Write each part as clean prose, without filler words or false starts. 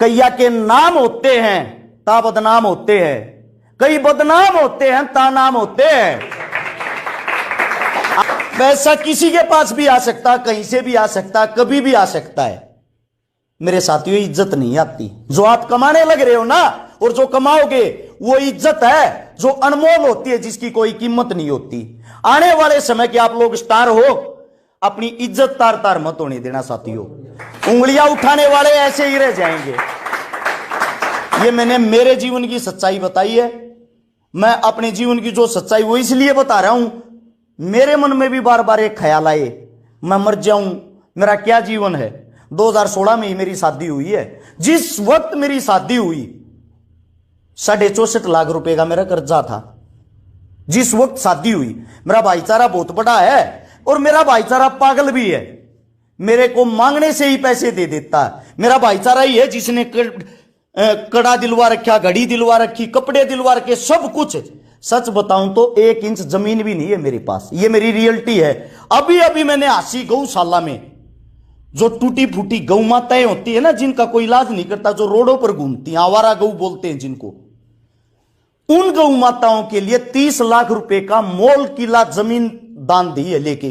कैया के नाम होते हैं ता बदनाम होते हैं, कई बदनाम होते हैं ता नाम होते हैं। पैसा किसी के पास भी आ सकता, कहीं से भी आ सकता, कभी भी आ सकता है। मेरे साथियों, इज्जत नहीं आती। जो आप कमाने लग रहे हो ना, और जो कमाओगे वो इज्जत है जो अनमोल होती है, जिसकी कोई कीमत नहीं होती। आने वाले समय के आप लोग स्टार हो, अपनी इज्जत तार तार मत होने देना साथियों। उंगलियां उठाने वाले ऐसे ही रह जाएंगे। ये मैंने मेरे जीवन की सच्चाई बताई है। मैं अपने जीवन की जो सच्चाई वो इसलिए बता रहा हूं, मेरे मन में भी बार बार एक ख्याल आए, मैं मर जाऊं, मेरा क्या जीवन है। 2016 में ही मेरी शादी हुई है। जिस वक्त मेरी शादी हुई 64.5 लाख रुपए का मेरा कर्जा था। जिस वक्त शादी हुई, मेरा भाईचारा बहुत बड़ा है और मेरा भाईचारा पागल भी है। मेरे को मांगने से ही पैसे दे देता है। मेरा भाईचारा ही है जिसने कड़ा दिलवा रखा, घड़ी दिलवा रखी, कपड़े दिलवा रखे, सब कुछ। सच बताऊं तो 1 इंच जमीन भी नहीं है मेरे पास। ये मेरी रियलिटी है। अभी अभी मैंने 80 गौशाला में जो टूटी फूटी गौ माताएं होती है ना, जिनका कोई इलाज नहीं करता, जो रोडों पर घूमती हैं, आवारा गौ बोलते हैं जिनको, उन गौ माताओं के लिए 30 लाख रुपए का मोल किला जमीन दान दी है लेके।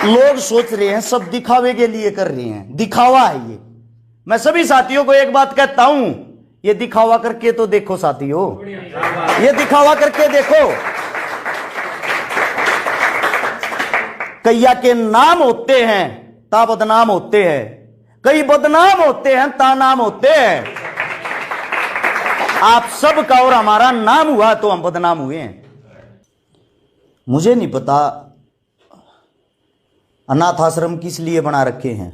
लोग सोच रहे हैं सब दिखावे के लिए कर रहे हैं, दिखावा है ये। मैं सभी साथियों को एक बात कहता हूं, ये दिखावा करके तो देखो साथियों, ये दिखावा करके देखो। कैया के नाम होते हैं ता बदनाम होते हैं, कई बदनाम होते हैं ता नाम होते हैं। आप सबका और हमारा नाम हुआ तो हम बदनाम हुए हैं। मुझे नहीं पता अनाथ आश्रम किस लिए बना रखे हैं,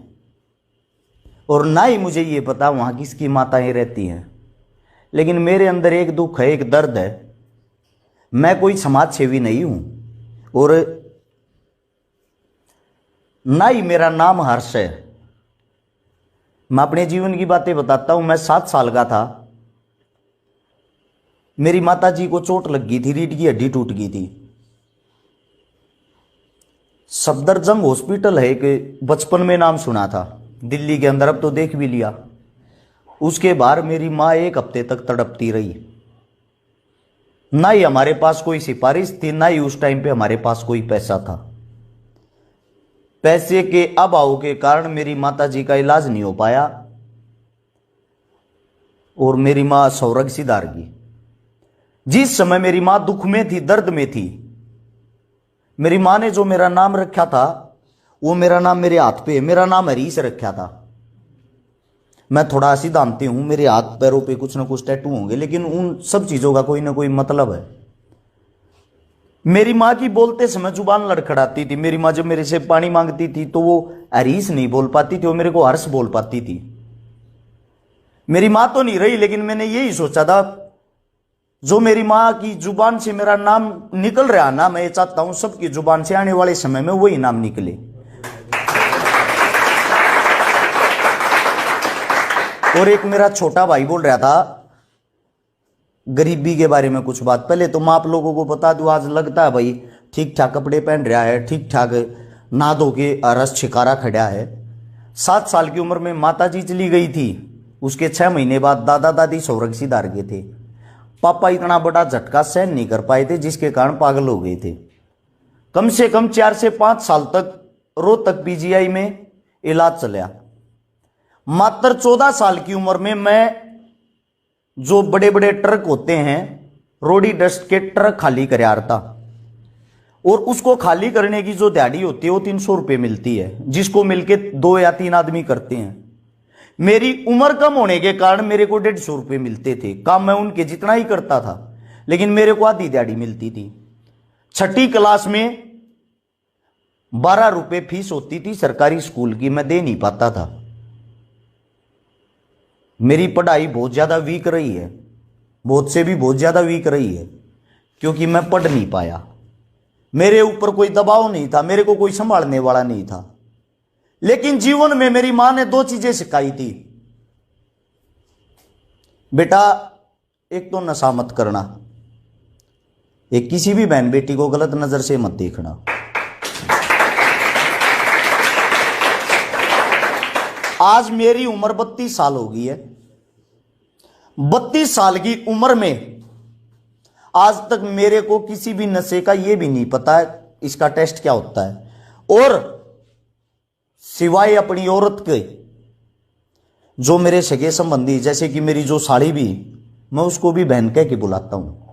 और ना ही मुझे ये पता वहां किसकी माताएं रहती हैं। लेकिन मेरे अंदर एक दुख है, एक दर्द है। मैं कोई समाज सेवी नहीं हूं और ना ही मेरा नाम हर्ष है। मैं अपने जीवन की बातें बताता हूं। मैं 7 साल का था, मेरी माता जी को चोट लग गई थी, रीढ़ की हड्डी टूट गई थी। सफदरजंग हॉस्पिटल है एक, बचपन में नाम सुना था, दिल्ली के अंदर, अब तो देख भी लिया। उसके बाहर मेरी माँ 1 हफ्ते तक तड़पती रही। ना ही हमारे पास कोई सिफारिश थी, ना ही उस टाइम पे हमारे पास कोई पैसा था। पैसे के अभाव के कारण मेरी माता जी का इलाज नहीं हो पाया और मेरी मां स्वर्ग सिधार गई। जिस समय मेरी मां दुख में थी, दर्द में थी, मेरी मां ने जो मेरा नाम रखा था, वो मेरा नाम मेरे हाथ पे, मेरा नाम हरीश रखा था। मैं थोड़ा सिद्धांती हूं, मेरे हाथ पैरों पे कुछ ना कुछ टैटू होंगे, लेकिन उन सब चीजों का कोई ना कोई मतलब है। मेरी माँ की बोलते समय जुबान लड़खड़ाती थी। मेरी माँ जब मेरे से पानी मांगती थी तो वो हरीश नहीं बोल पाती थी, वो मेरे को हर्ष बोल पाती थी। मेरी माँ तो नहीं रही, लेकिन मैंने यही सोचा था, जो मेरी माँ की जुबान से मेरा नाम निकल रहा ना, मैं ये चाहता हूं सबकी जुबान से आने वाले समय में वही नाम निकले। और एक मेरा छोटा भाई बोल रहा था गरीबी के बारे में कुछ बात। पहले तो मैं आप लोगों को बता दूं, आज लगता है भाई ठीक ठाक कपड़े पहन रहा है, ठीक ठाक नहा धो के रस छिकारा खड़ा है। 7 साल की उम्र में माता जी चली गई थी। उसके 6 महीने बाद दादा दादी स्वर्ग सिधार गए थे। पापा इतना बड़ा झटका सहन नहीं कर पाए थे, जिसके कारण पागल हो गए थे। कम से कम 4 से 5 साल तक रोहतक पीजीआई में इलाज चला। मात्र 14 साल की उम्र में मैं जो बड़े बड़े ट्रक होते हैं, रोडी डस्ट के ट्रक खाली कर रहा था, और उसको खाली करने की जो दिहाड़ी होती है वो 300 रुपये मिलती है, जिसको मिलके 2 या 3 आदमी करते हैं। मेरी उम्र कम होने के कारण मेरे को 150 रुपये मिलते थे। काम मैं उनके जितना ही करता था, लेकिन मेरे को आधी दिहाड़ी मिलती थी। 6ठी क्लास में 12 रुपये फीस होती थी सरकारी स्कूल की, मैं दे नहीं पाता था। मेरी पढ़ाई बहुत ज्यादा वीक रही है, बहुत से भी बहुत ज्यादा वीक रही है, क्योंकि मैं पढ़ नहीं पाया। मेरे ऊपर कोई दबाव नहीं था, मेरे को कोई संभालने वाला नहीं था। लेकिन जीवन में मेरी मां ने 2 चीजें सिखाई थी। बेटा, एक तो नशा मत करना, एक किसी भी बहन बेटी को गलत नजर से मत देखना। आज मेरी उम्र 32 साल हो गई है। 32 साल की उम्र में आज तक मेरे को किसी भी नशे का यह भी नहीं पता है इसका टेस्ट क्या होता है। और सिवाय अपनी औरत के जो मेरे सगे संबंधी, जैसे कि मेरी जो साड़ी भी, मैं उसको भी बहन कह के बुलाता हूं।